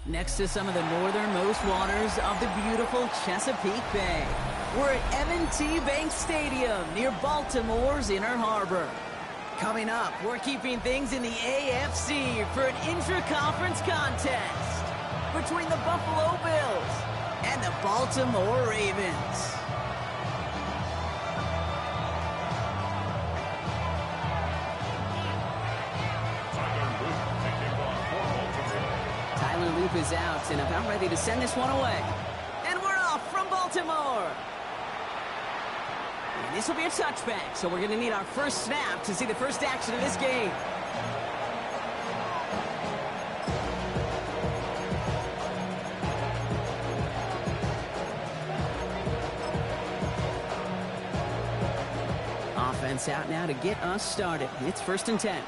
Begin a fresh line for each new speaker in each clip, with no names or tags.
Next to some of the northernmost waters of the beautiful Chesapeake Bay, we're at M&T Bank Stadium near Baltimore's Inner Harbor. Coming up, we're keeping things in the AFC for an intra-conference contest between the Buffalo Bills and the Baltimore Ravens. Loop is out and about ready to send this one away. And we're off from Baltimore. And this will be a touchback, so we're going to need our first snap to see the first action of this game. Offense out now to get us started. It's 1st and 10.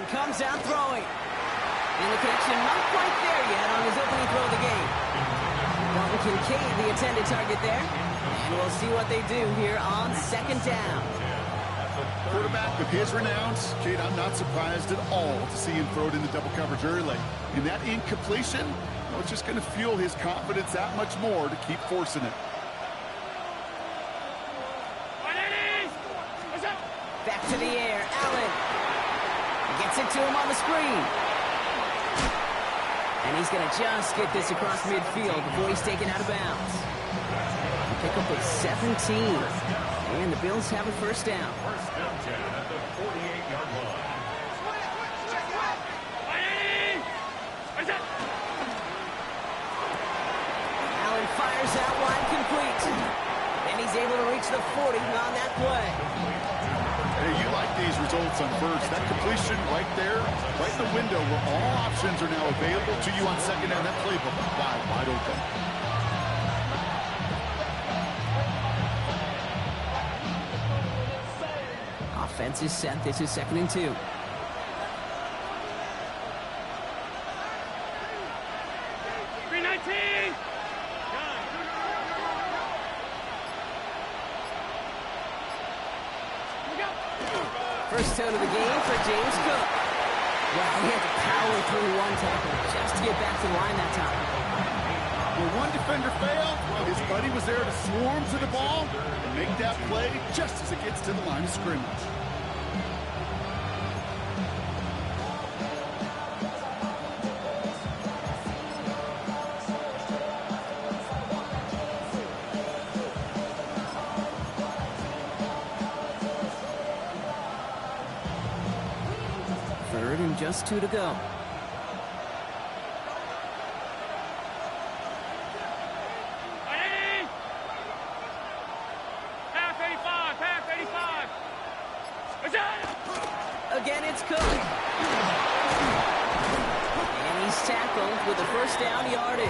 Comes out throwing. And the connection not quite there yet on his opening throw of the game. Dalton Kincaid, the intended target there. And we'll see what they do here on 2nd down.
Quarterback of his renowns, Kate, I'm not surprised at all to see him throw it into double coverage early. And that incompletion, well, it's just going to fuel his confidence that much more to keep forcing it.
Back to the air, Allen. Gets it to him on the screen. And he's going to just get this across midfield before he's taken out of bounds. Pick up with 17. And the Bills have a first down.
First down 10 at the 48-yard line.
Allen fires out wide, complete. And he's able to reach the 40 on that play.
Hey, you like these results on first. That completion right there, right in the window where all options are now available to you on second down. That playbook wide open.
Offense is set. This is 2nd and 2. First tone of the game for James Cook. Well, he had to power through one tackle just to get back to the line that time.
When one defender failed, well, his buddy was there to swarm to the ball and make that play just as it gets to the line of scrimmage.
Just 2 to go. Again, it's Cook. And he's tackled with a first down yardage.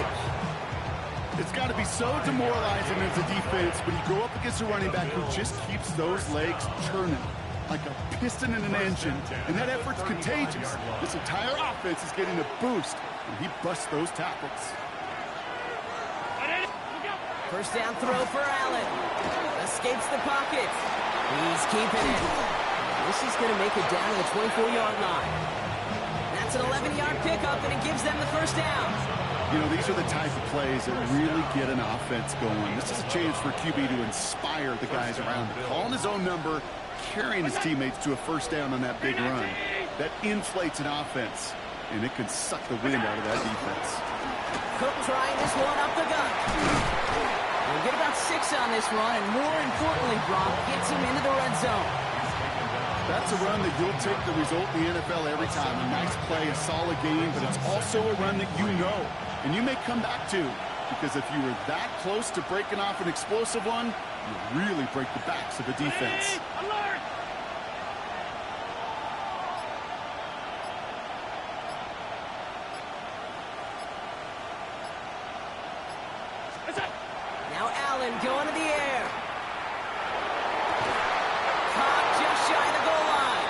It's got to be so demoralizing as a defense when you go up against a running back who just keeps those legs turning like a piston in an engine, and that effort's contagious. This entire offense is getting a boost, and he busts those tackles.
First down throw for Allen. Escapes the pocket. He's keeping it. This is going to make it down to the 24-yard line. That's an 11-yard pickup, and it gives them the first down.
You know, these are the type of plays that really get an offense going. This is a chance for QB to inspire the guys around him. Calling his own number, carrying his teammates to a first down on that big run. That inflates an offense, and it can suck the wind out of that defense.
Cook trying this one up the gut. We'll get about 6 on this run, and more importantly, Brock gets him into the red zone.
That's a run that you'll take the result in the NFL every time. A nice play, a solid game, but it's also a run that you know, and you may come back to, because if you were that close to breaking off an explosive one, you really break the backs of the defense.
Alert!
Now Allen going to the air. Caught just shy of the goal line.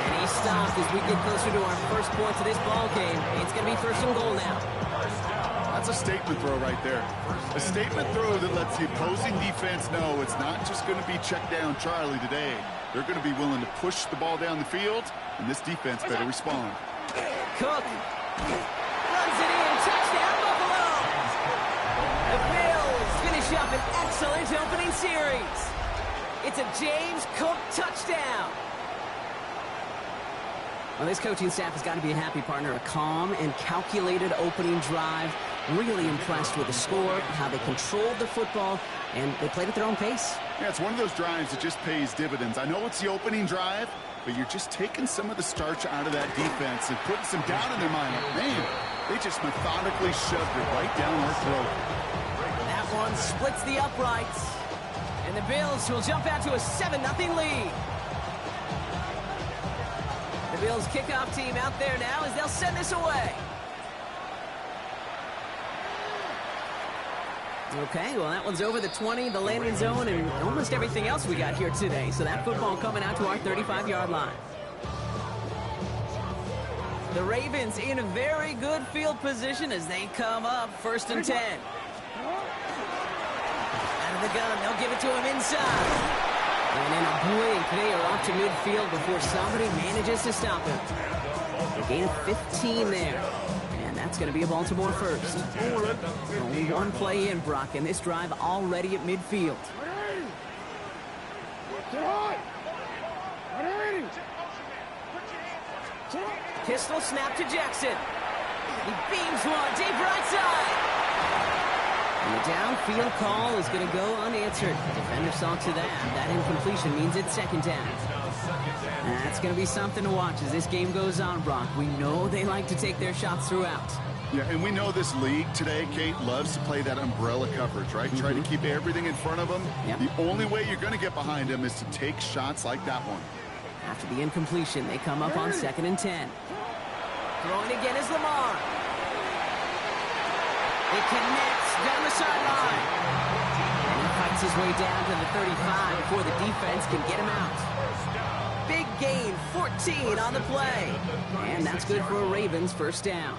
And he stopped as we get closer to our first points of this ball game. It's going to be first and goal now.
That's a statement throw right there. A statement throw that lets the opposing defense know it's not just going to be check down Charlie today. They're going to be willing to push the ball down the field, and this defense better respond.
Cook runs it in. Touchdown, Buffalo. The Bills finish up an excellent opening series. It's a James Cook touchdown. Well, this coaching staff has got to be a happy partner. A calm and calculated opening drive. Really impressed with the score, how they controlled the football, and they played at their own pace.
Yeah, it's one of those drives that just pays dividends. I know it's the opening drive, but you're just taking some of the starch out of that defense and putting some doubt in their mind. Man, they just methodically shoved it right down our throat.
That one splits the uprights. And the Bills will jump out to a 7-0 lead. The Bills kickoff team out there now as they'll send this away. Okay, well, that one's over the 20, the landing zone, and almost everything else we got here today. So that football coming out to our 35-yard line. The Ravens in a very good field position as they come up 1st and 10. Out of the gun, they'll give it to him inside. And in a blink, they are off to midfield before somebody manages to stop him. A gain of 15 there. And that's going to be a Baltimore first. Only one play in, Brock, and this drive already at midfield. Pistol snap to Jackson. He beams one, deep right side. And the downfield call is going to go unanswered. Defender saw to that. That incompletion means it's 2nd down. That's going to be something to watch as this game goes on, Brock. We know they like to take their shots throughout.
Yeah, and we know this league today, Kate, loves to play that umbrella coverage, right? Try to keep everything in front of them.
Yep.
The only way you're going to get behind them is to take shots like that one.
After the incompletion, they come up on 2nd and 10. Throwing again is Lamar. It connects down the sideline. And he fights his way down to the 35 before the defense can get him out. Big gain, 14 on the play. And that's good for a Ravens 1st down.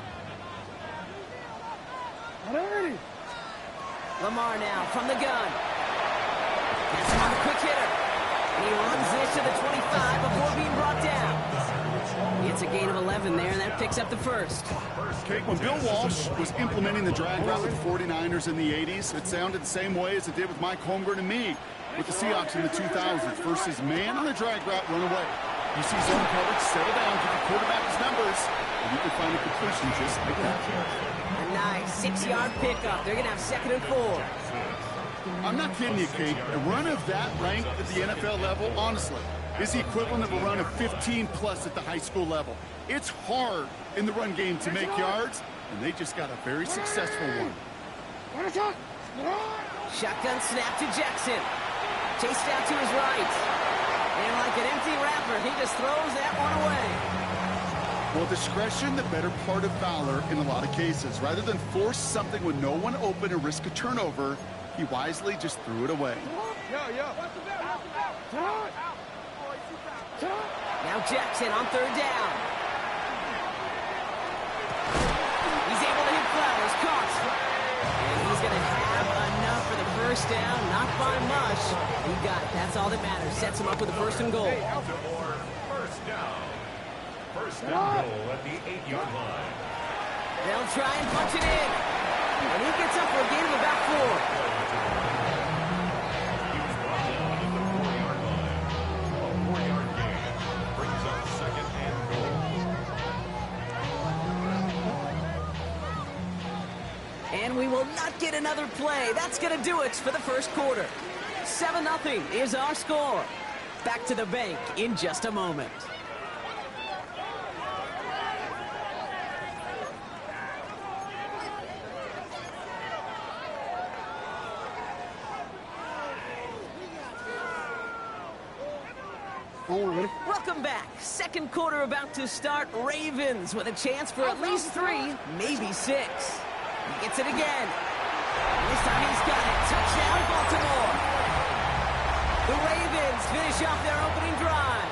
Lamar now from the gun. Gets him on the quick hitter. And he runs this to the 25 before being brought down. It's a gain of 11 there, and that picks up the 1st.
Kate, when Bill Walsh was implementing the drag route with the 49ers in the 80s, it sounded the same way as it did with Mike Holmgren and me with the Seahawks in the 2000s versus man on the drag route, run away. You see zone coverage, settle down, give the quarterback his numbers, and you can find a completion just like that.
A nice 6-yard pickup. They're going to have 2nd and 4.
I'm not kidding you, Kate. A run of that length at the NFL level, honestly, is the equivalent of a run of 15-plus at the high school level. It's hard in the run game to make yards, and they just got a very successful one.
Shotgun snap to Jackson. Chased out to his right. And like an empty wrapper, he just throws that one away.
Well, discretion, the better part of valor in a lot of cases. Rather than force something with no one open and risk a turnover, he wisely just threw it away.
Now Jackson on 3rd down. He's able to hit Flowers. Caught. And he's going to have enough for the 1st down. Not by much. He got it. That's all that matters. Sets him up with a 1st and goal.
First down. First and goal at the 8-yard line.
They'll try and punch it in. And he gets up for a gain of about 4. And we will not get another play. That's going to do it for the 1st quarter. 7-0 is our score. Back to the bank in just a moment. Welcome back. 2nd quarter about to start. Ravens with a chance for at least 3, maybe 6. He gets it again. This time he's got it. Touchdown, Baltimore. The Ravens finish off their opening drive.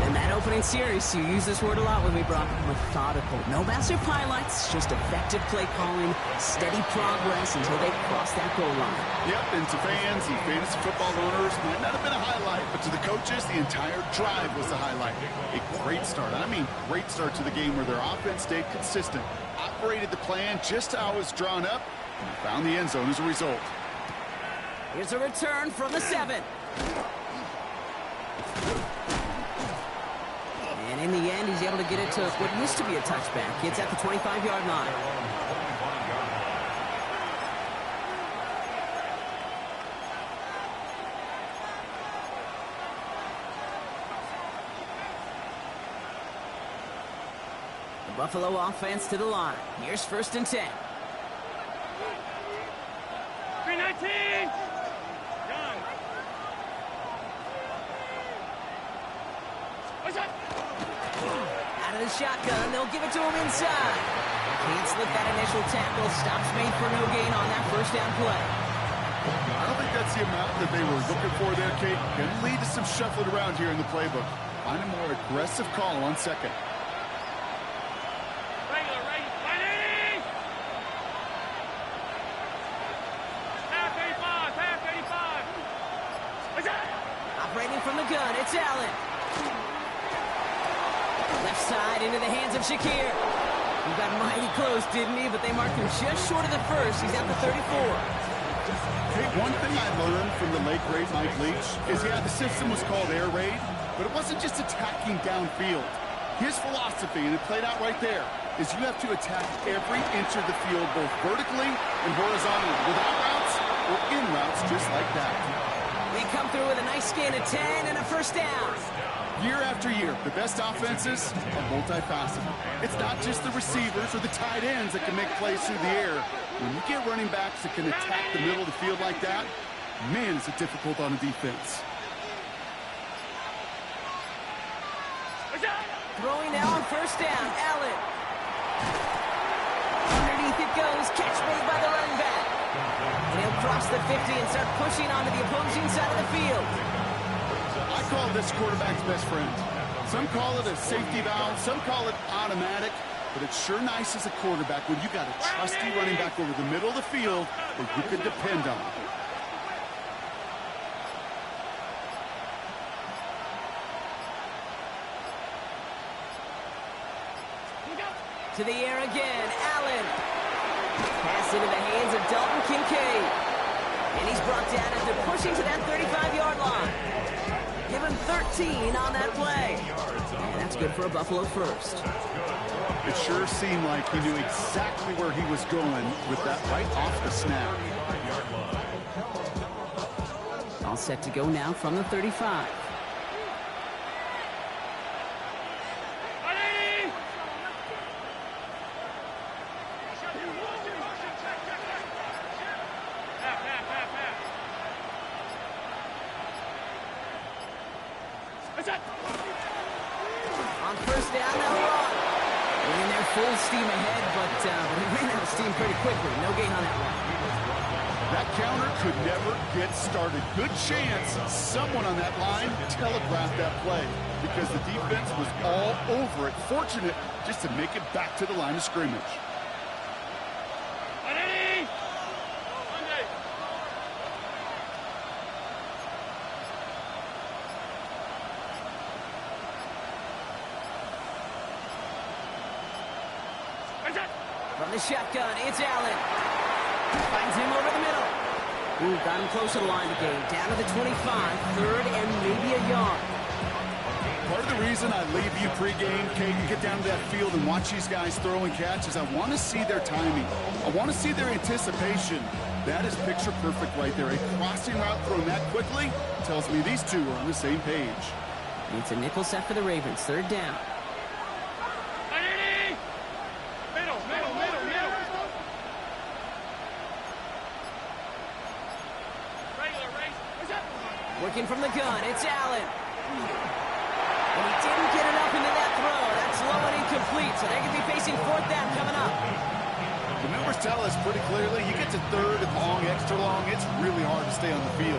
And that that opening series, you use this word a lot with me, Brock. Methodical. No massive highlights, just effective play calling, steady progress until they cross that goal line.
Yep, and to fans and fantasy football owners, might not have been a highlight, but to the coaches, the entire drive was the highlight. A great start. I mean, great start to the game where their offense stayed consistent, operated the plan just how it was drawn up, and found the end zone as a result.
Here's a return from the 7. And in the end, he's able to get it to what used to be a touchback. It's at the 25-yard line. The Buffalo offense to the line. Here's 1st and 10.
319!
Out of the shotgun, they'll give it to him inside. Can't slip that initial tackle. Stops made for no gain on that 1st down play.
I don't think that's the amount that they were looking for there, Kate. Going to lead to some shuffling around here in the playbook. Find a more aggressive call on 2nd.
Regular, right 80! Half 85, half 85!
Operating from the gun, it's Allen. Left side into the hands of Shakir. He got mighty close, didn't he? But they marked him just short of the 1st. He's at the 34.
Hey, one thing I learned from the late great Mike Leach is, the system was called air raid, but it wasn't just attacking downfield. His philosophy, and it played out right there, is you have to attack every inch of the field, both vertically and horizontally, without routes or in routes, just like that.
They come through with a nice gain of 10 and a 1st down.
Year after year, the best offenses are multifaceted. It's not just the receivers or the tight ends that can make plays through the air. When you get running backs that can attack the middle of the field like that, man, is it difficult on a defense.
Throwing now on 1st down, Allen. Underneath it goes, catch made by the running back. And he'll cross the 50 and start pushing onto the opposing side of the field.
I call this quarterback's best friend. Some call it a safety valve, some call it automatic, but it's sure nice as a quarterback when you got a trusty running back over the middle of the field that you can depend on.
To the air again, Allen. Pass into the hands of Dalton Kincaid. And he's brought down after pushing to that 35-yard line. Give him 13 on that play. And that's good for a Buffalo 1st.
It sure seemed like he knew exactly where he was going with that right off the snap.
All set to go now from the 35. On 1st down, they'll run. They're in there full steam ahead, but he ran out of steam pretty quickly. No gain on that one.
That counter could never get started. Good chance someone on that line telegraphed that play because the defense was all over it. Fortunate just to make it back to the line of scrimmage.
From the shotgun, it's Allen. Finds him over the middle. Ooh, got him close to the line of the game. Down to the 25, 3rd and maybe a yard.
Part of the reason I leave you pregame, Kate, and get down to that field and watch these guys throw and catch is I want to see their timing. I want to see their anticipation. That is picture perfect right there. A crossing route thrown that quickly tells me these two are on the same page.
It's a nickel set for the Ravens. 3rd down. Working from the gun, it's Allen. And he didn't get enough into that throw. That's low and incomplete, so they're going to be facing 4th down coming up.
The numbers tell us pretty clearly, you get to 3rd and long, extra long, it's really hard to stay on the field.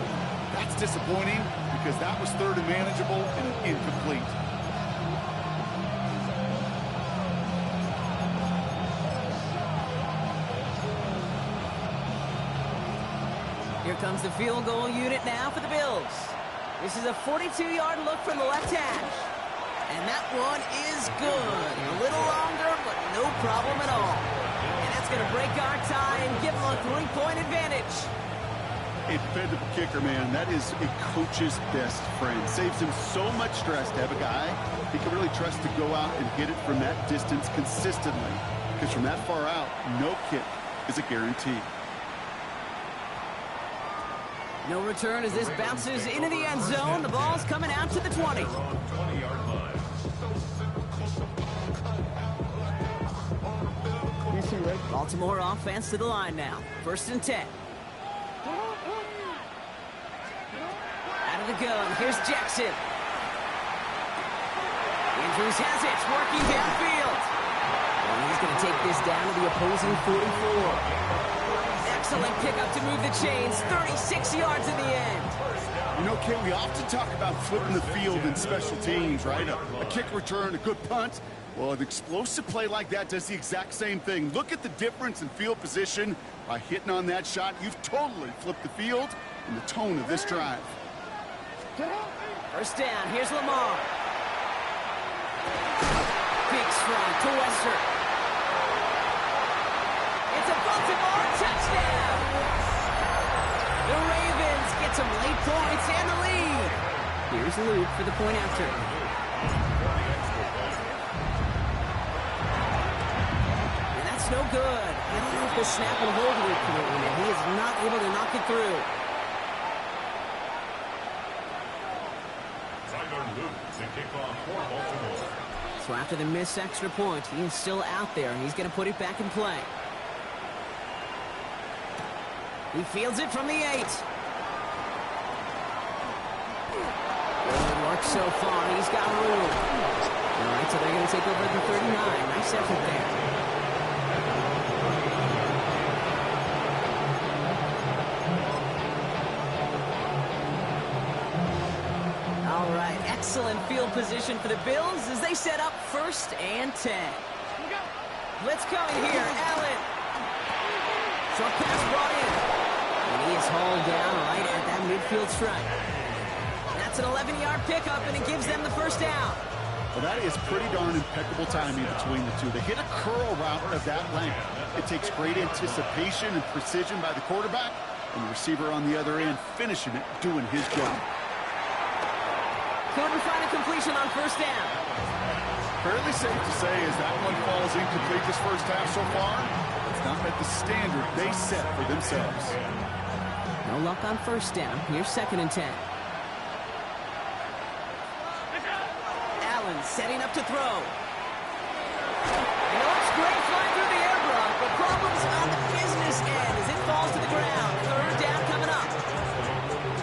That's disappointing because that was 3rd and manageable and incomplete.
Here comes the field goal unit now for the Bills. This is a 42-yard look from the left hash. And that one is good. A little longer, but no problem at all. And that's going to break our tie and give them a 3-point advantage.
A dependable kicker, man. That is a coach's best friend. Saves him so much stress to have a guy he can really trust to go out and hit it from that distance consistently. Because from that far out, no kick is a guarantee.
No return as this bounces into the end zone. The ball's coming out to the 20. Baltimore offense to the line now. 1st and 10. Out of the gun. Here's Jackson. Andrews has it. Working downfield. And he's going to take this down to the opposing 44. Excellent pickup to move the chains. 36 yards in the end.
You know, Kate, we often talk about flipping the field in special teams, right? A kick return, a good punt. Well, an explosive play like that does the exact same thing. Look at the difference in field position. By hitting on that shot, you've totally flipped the field and the tone of this drive.
1st down. Here's Lamar. Big strike to Western. It's a Baltimore touchdown. The Ravens get some late points and the lead. Here's Luke for the point after. And that's no good. I don't know if the snap and hold Luke through, and he is not able to knock it through. So after the missed extra point, he is still out there, and he's going to put it back in play. He fields it from the 8. Good work so far. He's got room. All right, so they're going to take over at the 39. Nice effort there. All right, excellent field position for the Bills as they set up 1st and 10. Let's go here, Allen. Short pass brought in. And he is hauled down right at that midfield stripe. That's an 11-yard pickup, and it gives them the 1st down.
Well, that is pretty darn impeccable timing between the two. They hit a curl route of that length. It takes great anticipation and precision by the quarterback, and the receiver on the other end finishing it, doing his job.
Couldn't find a completion on 1st down.
Fairly safe to say as that one falls incomplete this first half so far, it's not met the standard they set for themselves.
No luck on 1st down. Here's 2nd and 10. Allen setting up to throw. Looks great flying through the air block, but problems on the business end as it falls to the ground. 3rd down coming up.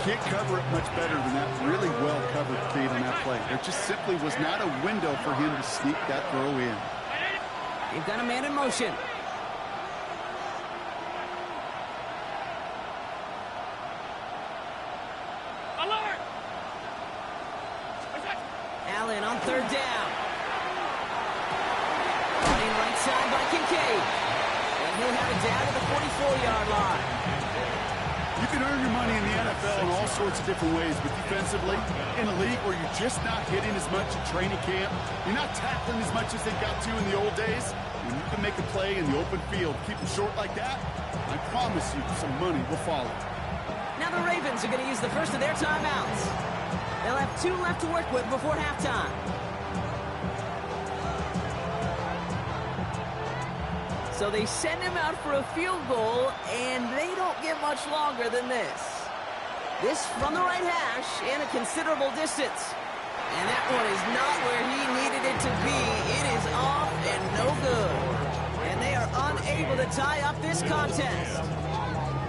Can't cover it much better than that really well-covered feed on that play. There just simply was not a window for him to sneak that throw in.
They've got a man in motion.
Alert!
Allen on 3rd down. Running right side by Kincaid. And he'll have it down to the 44-yard line.
You can earn your money in the NFL in all sorts of different ways, but defensively, in a league where you're just not hitting as much in training camp, you're not tackling as much as they got to in the old days, when you can make a play in the open field, keep them short like that, I promise you some money will follow.
Now the Ravens are going to use the first of their timeouts. They'll have 2 left to work with before halftime. So they send him out for a field goal, and they don't get much longer than this. This from the right hash and a considerable distance. And that one is not where he needed it to be. It is off and no good. And they are unable to tie up this contest.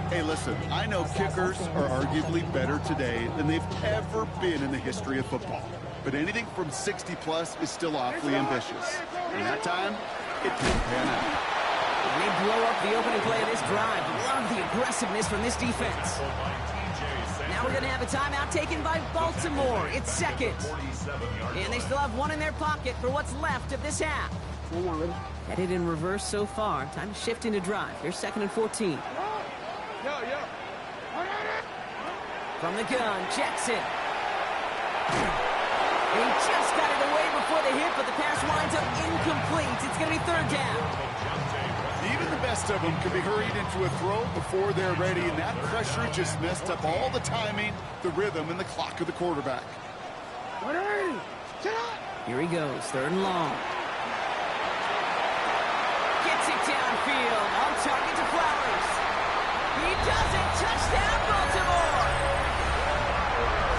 Hey, listen, I know kickers are arguably better today than they've ever been in the history of football. But anything from 60-plus is still awfully ambitious. And that time, it didn't pan out.
They blow up the opening play of this drive. Love the aggressiveness from this defense. Now we're going to have a timeout taken by Baltimore. It's second. And they still have one in their pocket for what's left of this half. Headed in reverse so far. Time to shift into drive. Here's second and 14. From the gun, Jackson. He just got it away before the hit, but the pass winds up incomplete. It's going to be third down.
Even the best of them can be hurried into a throw before they're ready, and that pressure just messed up all the timing, the rhythm, and the clock of the quarterback.
Here he goes, third and long. Gets it downfield, on target to Flowers. He does it, touchdown Baltimore!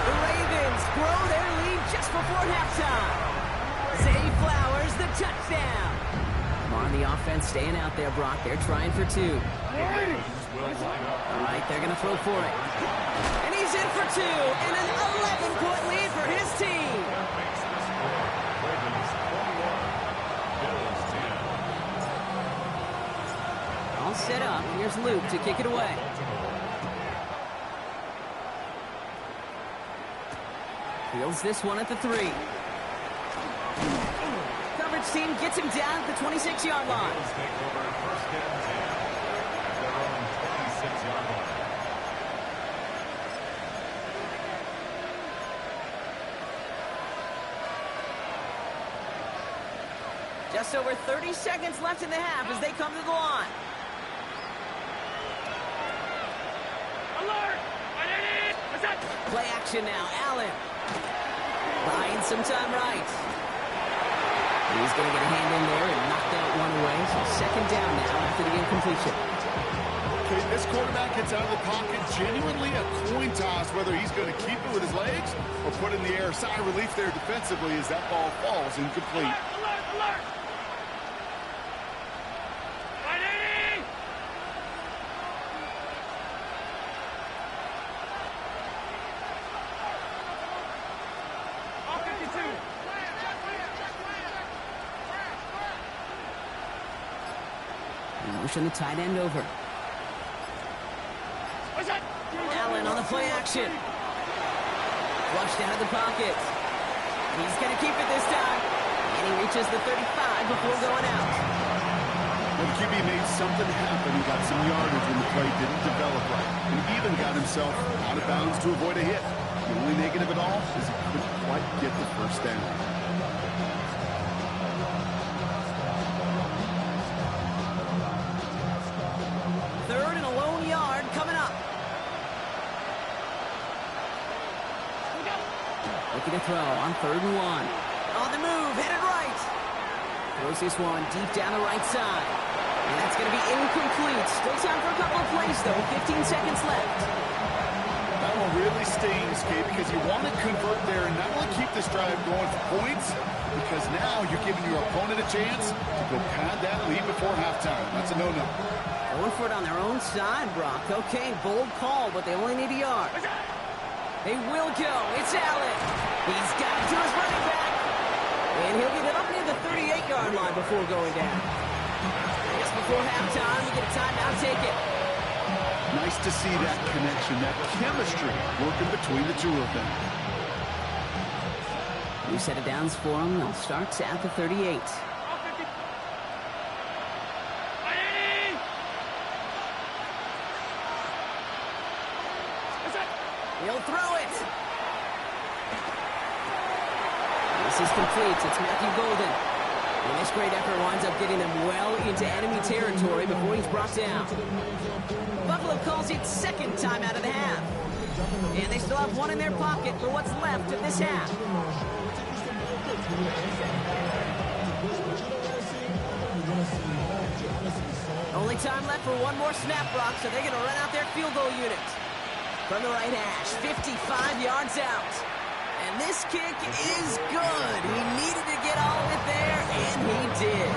The Ravens grow their lead just before halftime. Zay Flowers, the touchdown. On the offense, staying out there, Brock. They're trying for two. All right, they're going to throw for it. And he's in for two, and an 11-point lead for his team. All set up. Here's Luke to kick it away. Fields this one at the 3. Coverage team gets him down at the 26-yard line. Just over 30 seconds left in the half as they come to the line.
Alert!
Play action now. Allen. Buying some time right. He's going to get a hand in there and knock that one away. So second down now after the incompletion.
Okay, this quarterback gets out of the pocket, genuinely a coin toss whether he's going to keep it with his legs or put it in the air. Sigh of relief there defensively as that ball falls incomplete.
Alert! Alert!
Motion the tight end over. Allen on the play action. Flushed out of the pocket. He's going to keep it this time. And he reaches the 35 before going out.
Well, QB made something happen. He got some yardage when the play didn't develop right. And even got himself out of bounds to avoid a hit. The only negative at all is he couldn't quite get the first down.
Third and a lone yard coming up. Looking to throw on third and 1. On the move, headed right. Throws this one deep down the right side. And that's going to be incomplete. Still time for a couple of plays, though. 15 seconds left.
That will really stings, Kate, because you want to convert there and not only keep this drive going for points, because now you're giving your opponent a chance to go pad that lead before halftime. That's a no-no.
Going for it on their own side, Brock. Okay, bold call, but they only need a yard. They will go. It's Allen. He's got it to his running back. And he'll get it up near the 38-yard line before going down. Just before halftime, we get a timeout taken.
Nice to see that connection, that chemistry working between the two of them.
New set of downs for them. They'll start at the 38. He'll throw it. This is complete. It's Matthew Golden. And this great effort winds up getting them well into enemy territory before he's brought down. Buffalo calls it second time out of the half. And they still have one in their pocket for what's left of this half. Only time left for one more snap, Brock, so they're going to run out their field goal unit. From the right hash, 55 yards out. And this kick is good. He needed to get all of it there, and he did.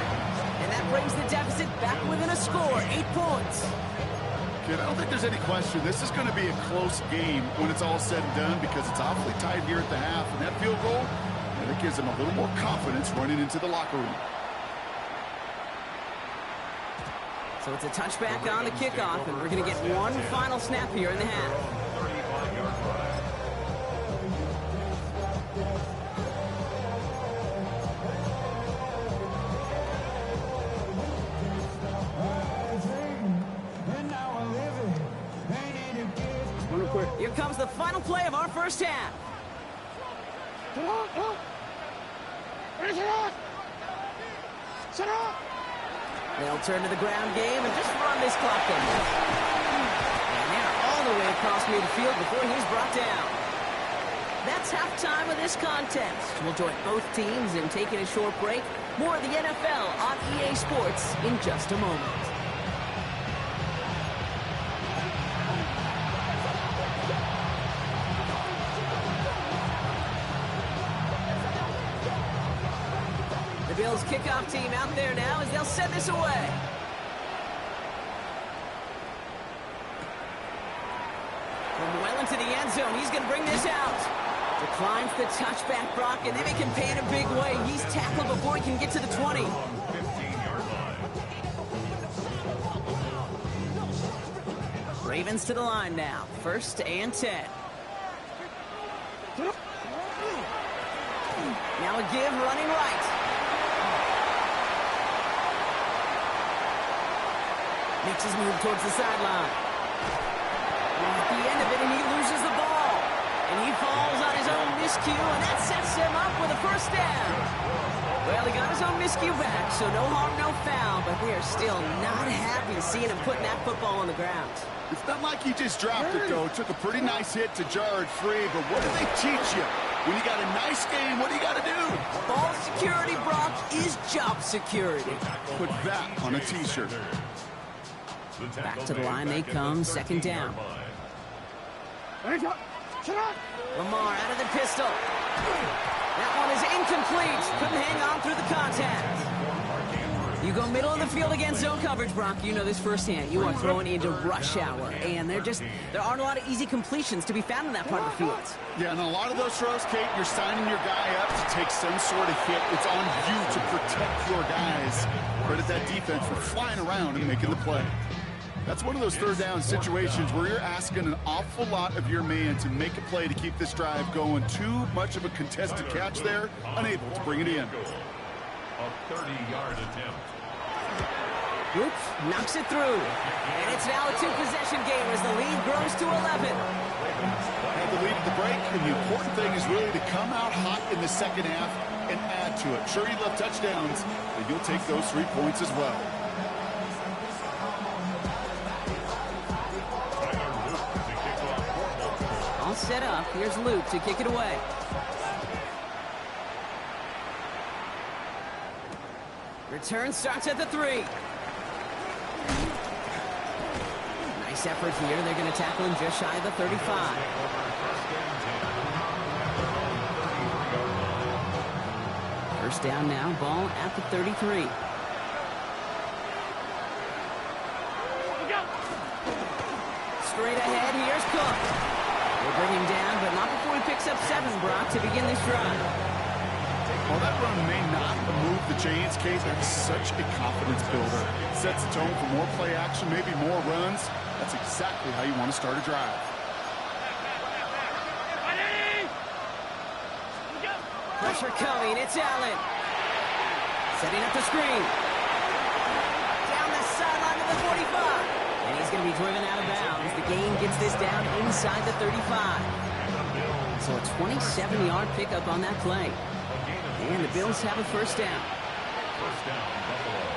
And that brings the deficit back within a score, 8 points.
Kid, I don't think there's any question. This is going to be a close game when it's all said and done because it's awfully tight here at the half. And that field goal, and it gives them a little more confidence running into the locker room. So it's a touchback on the kickoff, and we're going to get one final snap here in the half.
Here comes the final play of our first half. They'll turn to the ground game and just run this clock down. And they're all the way across midfield before he's brought down. That's halftime of this contest. We'll join both teams in taking a short break. More of the NFL on EA Sports in just a moment. The Bills kickoff team out there now as they'll send this away. From well into the end zone, he's going to bring this out. Declines the touchback, Brock, and then he can pay in a big way. He's tackled before he can get to the 20.
15-yard line.
Ravens to the line now. 1st and 10. Now a give running right. Makes his move towards the sideline. At the end of it, and he loses the ball. And he falls on his own miscue, and that sets him up with a first down. Well, he got his own miscue back, so no harm, no foul, but they are still not happy seeing him putting that football on the ground.
It's not like he just dropped it, though. It took a pretty nice hit to jar it free, but what do they teach you? When you got a nice game, what do you got to do?
Ball security, Brock, is job security.
Put that on a T-shirt.
Back to the line they come, 2nd down. Lamar out of the pistol. That one is incomplete. Couldn't hang on through the contact. You go middle of the field against zone coverage, Brock. You know this firsthand. You are throwing into rush hour, and there aren't a lot of easy completions to be found in that part of the field.
Yeah, and a lot of those throws, Kate, you're signing your guy up to take some sort of hit. It's on you to protect your guys. Credit that defense for flying around and making the play. That's one of those 3rd down situations where you're asking an awful lot of your man to make a play to keep this drive going. Too much of a contested catch there, unable to bring it in.
A 30-yard attempt.
Oops, knocks it through. And it's now a 2-possession game as the lead grows to 11.
Had the lead at the break, and the important thing is really to come out hot in the second half and add to it. Sure, you love touchdowns, but you'll take those 3 points as well.
All set up. Here's Luke to kick it away. Return starts at the 3. Nice effort here. They're going to tackle him just shy of the 35. First down now. Ball at the 33. Straight ahead. Here's Cook. They bring him down, but not before he picks up 7, Brock, to begin this drive.
While that run may not move the chains, Kate, that's such a confidence builder. Sets the tone for more play action, maybe more runs. That's exactly how you want to start a drive.
Pressure coming. It's Allen. Setting up the screen. Down the sideline to the 45. And he's going to be driven out of bounds. The gain gets this down inside the 35. So a 27-yard pickup on that play. And the Bills have a first down.
First down, Buffalo.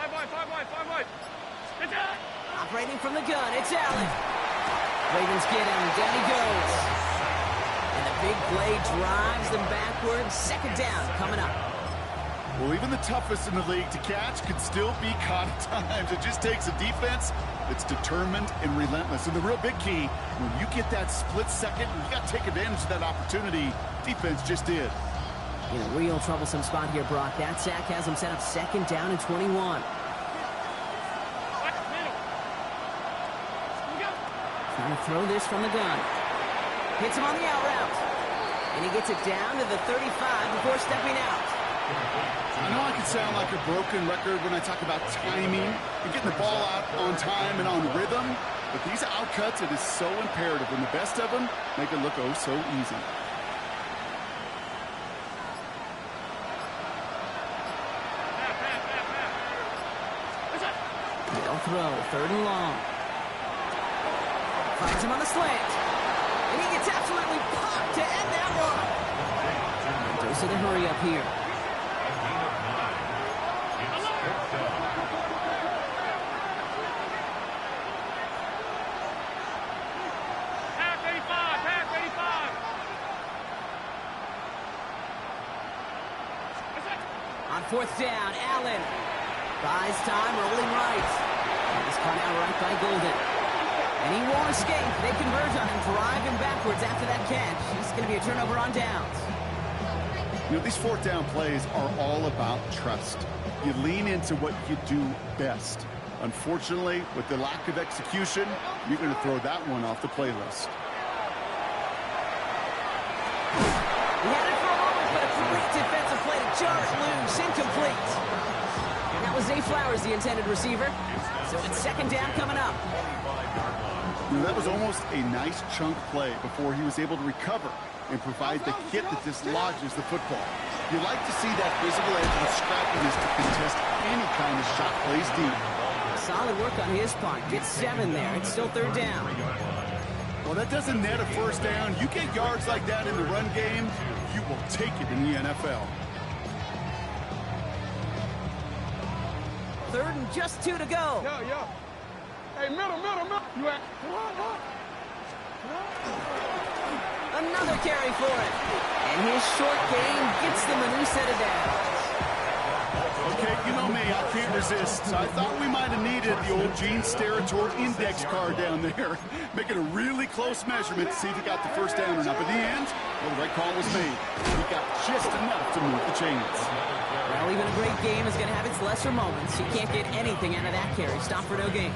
Five wide.
Operating from the gun, it's Allen. Ravens get him. Down he goes. And the big play drives them backwards. 2nd down coming up.
Well, even the toughest in the league to catch could still be caught at times. It just takes a defense that's determined and relentless. And the real big key, when you get that split second, you got to take advantage of that opportunity. Defense just did.
In a real troublesome spot here, Brock. That sack has him set up 2nd down and 21. Trying to throw this from the gun. Hits him on the out route. And he gets it down to the 35 before stepping out.
I know I can sound like a broken record when I talk about timing and getting the ball out on time and on rhythm, but these outcuts, it is so imperative when the best of them make it look oh so easy.
throw. 3rd and long. Finds him on the slant. And he gets absolutely popped to end that one. Dose of the hurry up here. On 4th down, Allen buys time, rolling right. He's caught out right by Golden. And he won't escape. They converge on him, driving backwards after that catch. It's going to be a turnover on downs.
You know, these 4th down plays are all about trust. You lean into what you do best. Unfortunately, with the lack of execution, you're going to throw that one off the playlist.
He had it for a moment, but a great defensive play to jar it loose, incomplete. And that was Zay Flowers, the intended receiver. So it's 2nd down coming up.
You know, that was almost a nice chunk play before he was able to recover and provide the hit that dislodges the football. You like to see that physical edge and scrappiness to contest any kind of shot plays deep.
Solid work on his part. Gets 7 there. It's still 3rd down.
Well, that doesn't net a 1st down. You get yards like that in the run game, you will take it in the NFL.
3rd and just 2 to go.
Yo. Hey, middle. You at?
Another carry for it. And his short game gets them a new set of downs.
Okay, you know me, I can't resist. I thought we might have needed the old Gene Steratore index card down there. Making a really close measurement to see if he got the 1st down or not. But in the end, well, the right call was made. He got just enough to move the chains.
Well, even a great game is going to have its lesser moments. You can't get anything out of that carry. Stop for no gain.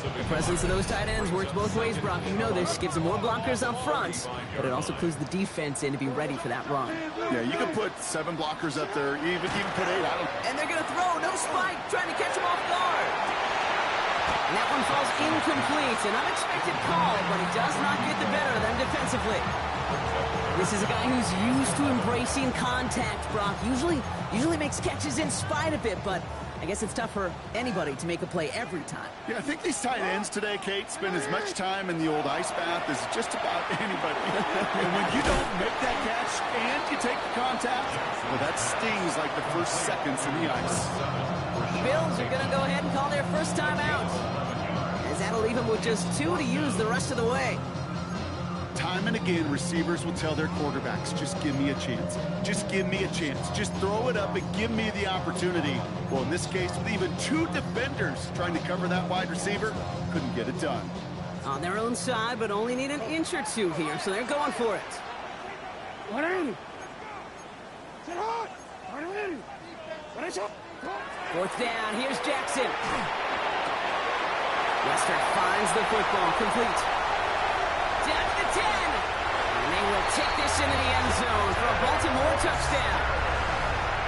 The presence of those tight ends works both ways, Brock. You know this. Gives them more blockers up front, but it also clues the defense in to be ready for that run.
Yeah, you can put 7 blockers up there, even put 8 out.
And they're going to throw. No spike. Trying to catch him off guard. And that one falls incomplete. An unexpected call, but he does not get the better of them defensively. This is a guy who's used to embracing contact, Brock. Usually makes catches in spite of it, but I guess it's tough for anybody to make a play every time.
Yeah, I think these tight ends today, Kate, spend as much time in the old ice bath as just about anybody. And when you don't make that catch and you take the contact, well, that stings like the first seconds in the ice.
Bills are going to go ahead and call their first time out, as that'll leave them with just 2 to use the rest of the way.
Time and again, receivers will tell their quarterbacks, just give me a chance. Just give me a chance. Just throw it up and give me the opportunity. Well, in this case, with even 2 defenders trying to cover that wide receiver, couldn't get it done.
On their own side, but only need an inch or 2 here, so they're going for it.
180. Sit hard. 180.
4th down, here's Jackson. Western finds the football, complete. Down to the 10. And they will take this into the end zone for a Baltimore touchdown.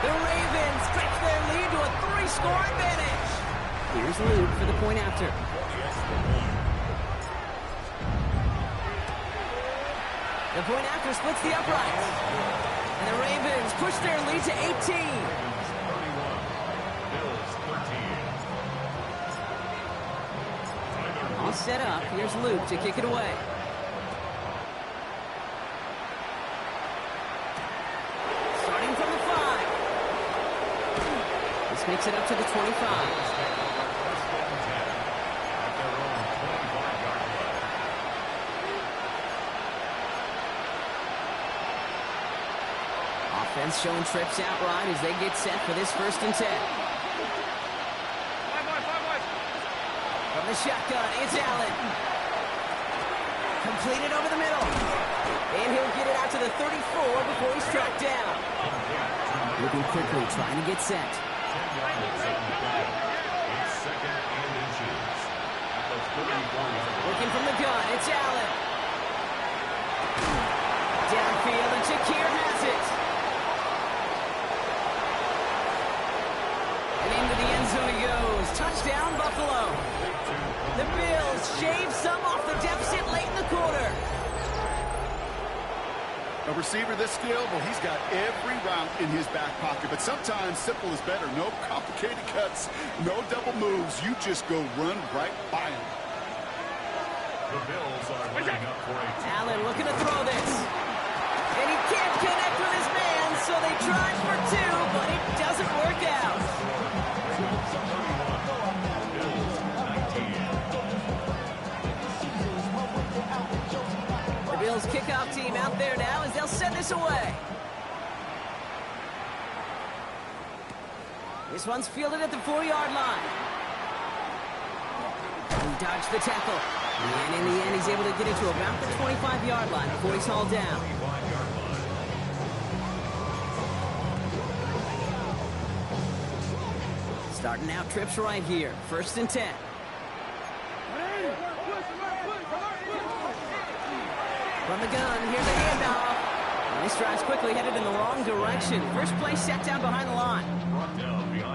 The Ravens stretch their lead to a 3-score advantage. Here's Luke for the point after. The point after splits the uprights. And the Ravens push their lead to 18. All set up. Here's Luke to kick it away. Starting from the 5. This makes it up to the 25. Offense showing trips outright as they get set for this 1st and 10. From the shotgun, it's Allen. Completed over the middle. And he'll get it out to the 34 before he's tracked down. Moving quickly, trying to get set. Looking from the gun, it's Allen. Downfield, and Shakir has it. And into the end zone he goes. Touchdown, Buffalo. The Bills shave some off the deficit late in the quarter.
A receiver this skilled, well, he's got every route in his back pocket. But sometimes simple is better. No complicated cuts, no double moves. You just go run right by him.
The Bills are lining up for a
Allen looking to throw this. And he can't connect with his man, so they tried for two, but it doesn't work out. The Bills kickoff team out there now as they'll send this away. This one's fielded at the 4-yard line. He dodged the tackle. And in the end, he's able to get it to about the 25-yard line before he's hauled down. Starting out trips right here. 1st and 10. From the gun, here's a handoff. And this drive's quickly headed in the wrong direction. First play set down behind the line.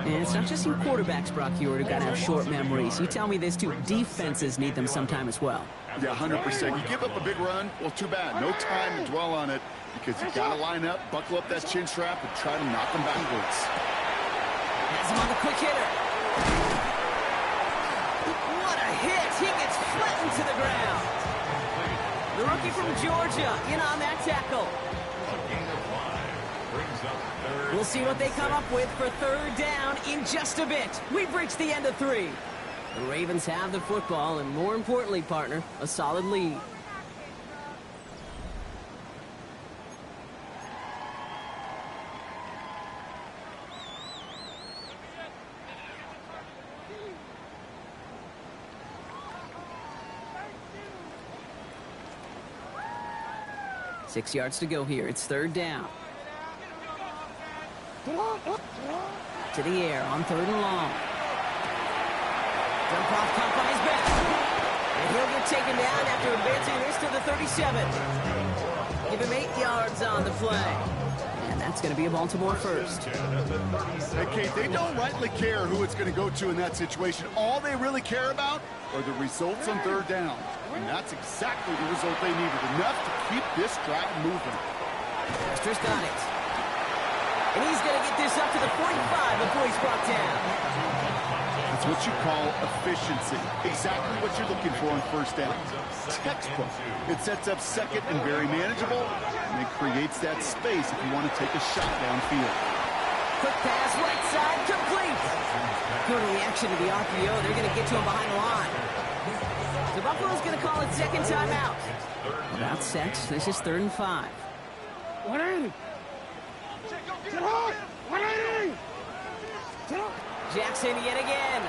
And it's not just you quarterbacks, Brock Huard, who got to have short memories. You tell me this too. Defenses need them sometime as well.
Yeah, 100%. You give up a big run, well, too bad. No time to dwell on it because you got to line up, buckle up that chin strap, and try to knock them backwards.
Has him on the quick hitter. What a hit! He gets flattened to the ground. The rookie from Georgia in on that tackle. We'll see what they come up with for 3rd down in just a bit. We've reached the end of 3. The Ravens have the football, and more importantly, partner, a solid lead. Six yards to go here. It's 3rd down. To the air on 3rd and long. Dump off caught by his back. And he'll get taken down after advancing this to the 37. Give him 8 yards on the play. And that's going to be a Baltimore first.
Hey, Kate, they don't rightly care who it's going to go to in that situation. All they really care about are the results on 3rd down. And that's exactly the result they needed. Enough to keep this drive moving.
Buster's got it. And he's going to get this up to the 45 before he's brought down.
It's what you call efficiency. Exactly what you're looking for on 1st down. Textbook. It sets up 2nd and very manageable, and it creates that space if you want to take a shot downfield.
Quick pass, right side, complete. Good reaction to the RPO. They're going to get to him behind the line. The Buffalo's going to call it 2nd timeout. About set. This is 3rd and 5.
180. Sit hard. 180.
Jackson yet again.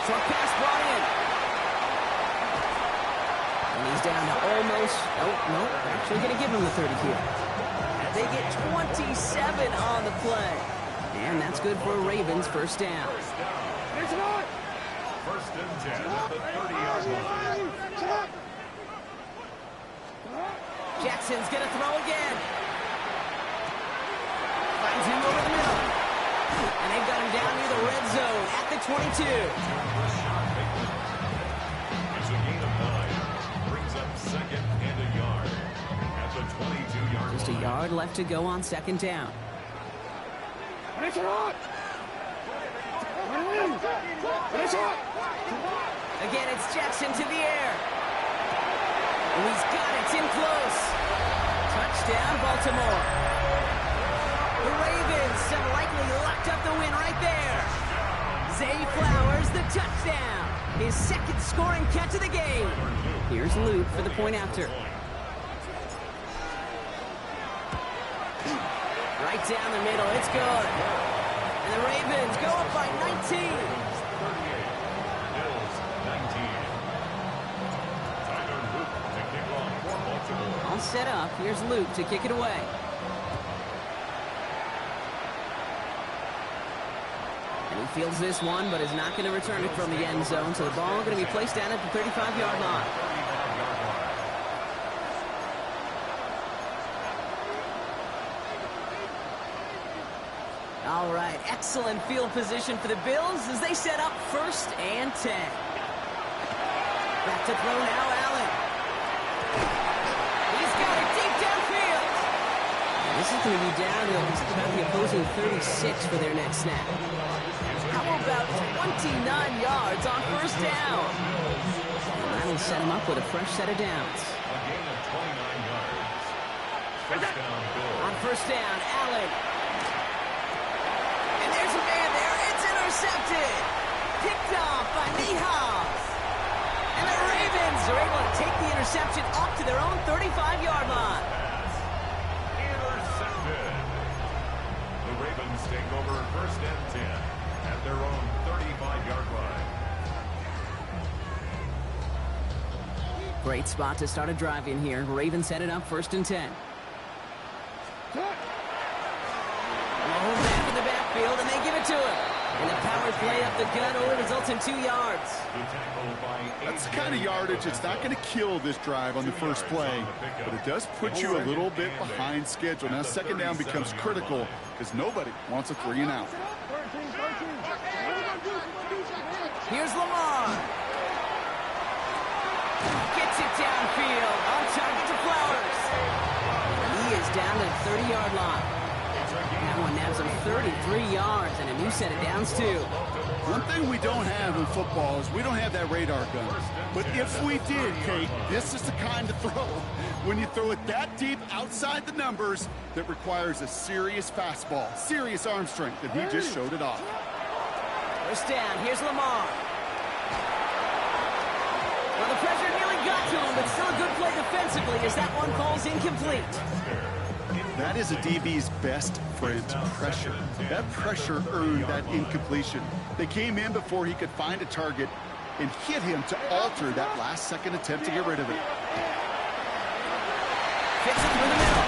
Short pass brought in. And he's down to almost, no, actually going to give him the 30 here. They get 27 on the play. And that's good for Ravens 1st down.
It's not.
1st and 10 at the 30-yard line.
Jackson's going to throw again. Finds him over the middle. And they've got him down near the red zone at the 22.
It's a gain of 9. Brings up 2nd and a yard at the 22-yard line.
Just a yard left to go on 2nd down.
It's not. It's not.
Again, it's Jackson to the air. And he's got it. It's in close. Touchdown, Baltimore. The Ravens have likely locked up the win right there. Zay Flowers, the touchdown. His 2nd scoring catch of the game. Here's Luke for the point after. Right down the middle. It's good. And the Ravens go up by 19.
38. Bills 19. Tyler Luke to kick off for Baltimore.
All set up. Here's Luke to kick it away. And he fields this one, but is not going to return it from the end zone. So the ball going to be placed down at the 35-yard line. All right, excellent field position for the Bills as they set up 1st and 10. Back to throw now, Allen. He's this is going to be down to about the opposing 36 for their next snap. How about 29 yards on first down? And that'll set him up with a fresh set of downs.
A gain of 29 yards. First down, Bills.
On first down, Allen. And there's a man there. It's intercepted. Picked off by Niehaus. And the Ravens are able to take the interception up to their own 35-yard line.
Intercepted. The Ravens take over first and 10 at their own 35-yard line.
Great spot to start a drive in here. Ravens set it up first and 10. Oh, back in the backfield, and they give it to him. And the power play up the gut only results in 2 yards.
That's the kind of yardage it's not going to kill this drive on the first play, but it does put you a little bit behind schedule. Now second down becomes critical because nobody wants a 3 and out.
Here's Lamar. Gets it downfield. On target to Flowers. He is down to the 30-yard line. That one nabs him 33 yards and a new set of downs, too.
One thing we don't have in football is we don't have that radar gun. But if we did, Kate, this is the kind of throw when you throw it that deep outside the numbers that requires a serious fastball, serious arm strength, and he just showed it off.
First down. Here's Lamar. Well, the pressure nearly got to him, but still a good play defensively as that one falls incomplete.
That is a DB's best friend, pressure. That pressure earned that incompletion. They came in before he could find a target and hit him to alter that last-second attempt to get rid of it.
Fits it through the middle.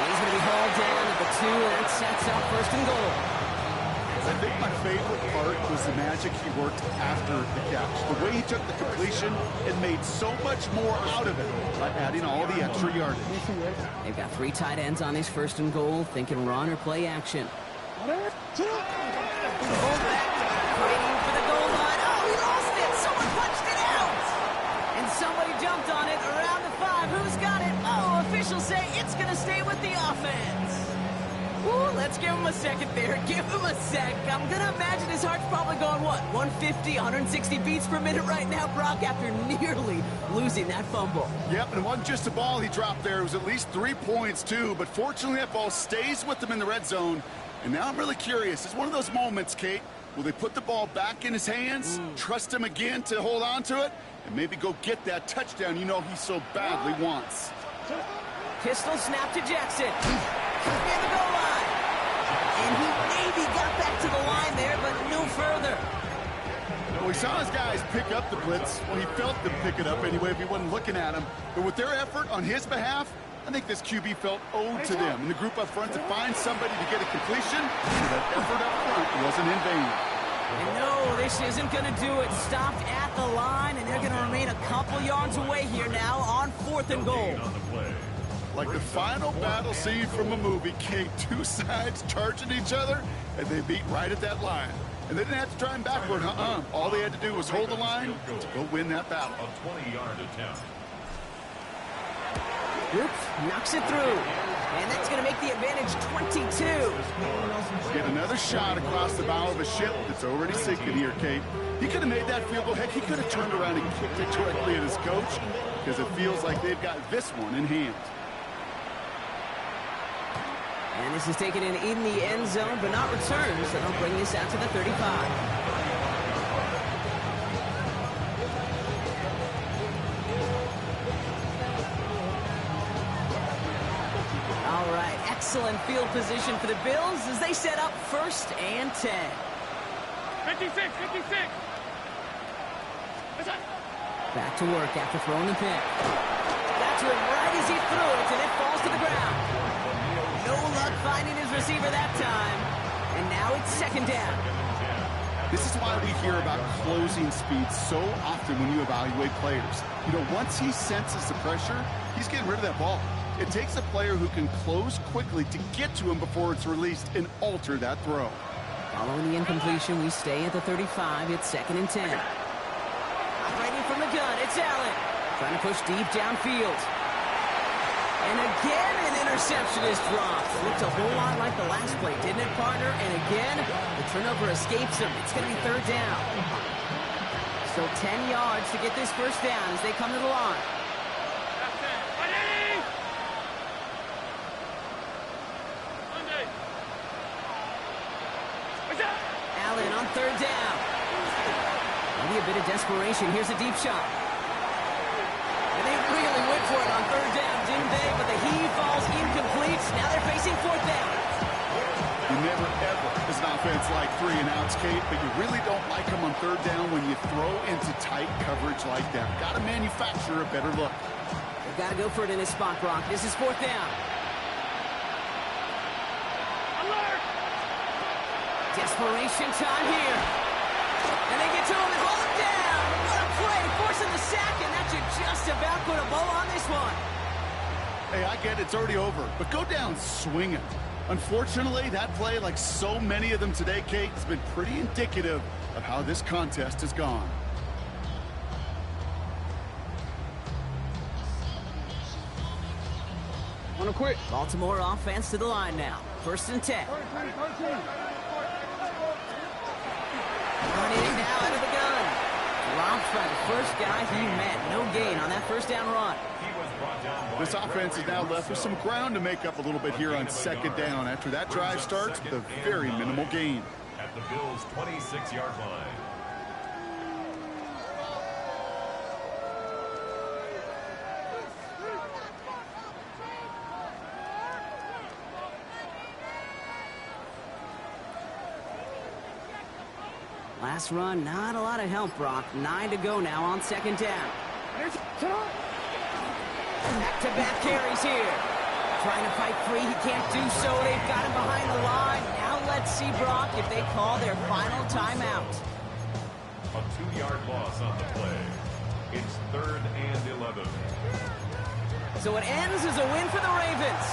He's going to be hauled down at the 2, and that sets up first and goal.
I think my favorite part was the magic he worked after the catch. The way he took the completion and made so much more out of it by adding all the extra yardage.
They've got 3 tight ends on this first and goal, thinking run or play action. Waiting for the goal line. Oh, he lost it. Someone punched it out. And somebody jumped on it around the 5. Who's got it? Oh, officials say it's going to stay with the offense. Ooh, let's give him a second there. Give him a sec. I'm going to imagine his heart's probably going, what, 150, 160 beats per minute right now, Brock, after nearly losing that fumble.
Yep, and it wasn't just a ball he dropped there. It was at least 3 points, too. But fortunately, that ball stays with him in the red zone. And now I'm really curious. It's one of those moments, Kate. Will they put the ball back in his hands, trust him again to hold on to it, and maybe go get that touchdown you know he so badly wants?
Pistol snap to Jackson. He's near the goal line. And he maybe got back to the line there, but no further.
No, we saw his guys pick up the blitz. Well, he felt them pick it up anyway if he wasn't looking at him. But with their effort on his behalf, I think this QB felt owed to them. And the group up front to find somebody to get a completion, so that effort up front wasn't in vain.
And no, this isn't going to do it. Stopped at the line, and they're going to remain a couple yards away here now on 4th and goal.
Like the final battle scene from a movie, Kate, 2 sides charging each other, and they beat right at that line. And they didn't have to try him backward, All they had to do was hold the line to go win that battle.
A 20-yard attempt.
Oops, knocks it through. And that's going to make the advantage 22.
Get another shot across the bow of a ship that's already sinking here, Kate. He could have made that field goal. Heck, he could have turned around and kicked it directly at his coach because it feels like they've got this one in hand.
And this is taken in the end zone, but not returned, so they'll bring this out to the 35. All right, excellent field position for the Bills as they set up 1st and 10.
56.
Back to work after throwing the pick. Got to him right as he threw it, and it falls to the ground. No luck finding his receiver that time. And now it's 2nd down.
This is why we hear about closing speed so often when you evaluate players. You know, once he senses the pressure, he's getting rid of that ball. It takes a player who can close quickly to get to him before it's released and alter that throw.
Following the incompletion, we stay at the 35. It's 2nd and 10. Operating from the gun, it's Allen. Trying to push deep downfield. And again, an interception is dropped. Looked a whole lot like the last play, didn't it, partner? And again, the turnover escapes him. It's going to be third down. So 10 yards to get this first down as they come to the line. Allen on third down. Maybe a bit of desperation. Here's a deep shot. And they really went for it on third down, didn't they? But the heave falls incomplete. Now they're facing fourth down.
You never, ever, as an offense, like 3 and outs, Kate, but you really don't like them on third down when you throw into tight coverage like that. Got to manufacture a better look.
They've got to go for it in this spot, Brock. This is fourth down. Desperation time here. And they get to him and hold him down. What a play, forcing the sack, and that should just about put a bow on this one.
Hey, I get it's already over, but go down swinging. Unfortunately, that play, like so many of them today, Kate, has been pretty indicative of how this contest has gone.
Wanna quit? Baltimore offense to the line now. First and 10. Running it now out of the gun. Dropped by the first guy he met. No gain on that first down run.
This offense is now left with some ground to make up a little bit here on second down. After that drive starts with a very minimal gain.
At the Bills' 26-yard line.
Last run, not a lot of help, Brock. 9 to go now on second down. Back-to-back carries here. Trying to fight free, he can't do so. They've got him behind the line. Now let's see, Brock, if they call their final timeout.
A 2-yard loss on the play. It's 3rd and 11.
So it ends as a win for the Ravens.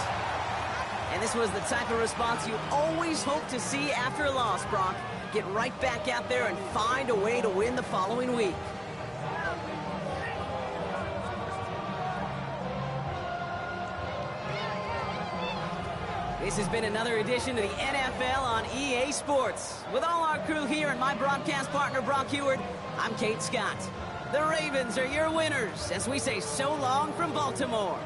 And this was the type of response you always hope to see after a loss, Brock. Get right back out there and find a way to win the following week. This has been another edition of the NFL on EA Sports. With all our crew here and my broadcast partner, Brock Heward, I'm Kate Scott. The Ravens are your winners as we say so long from Baltimore.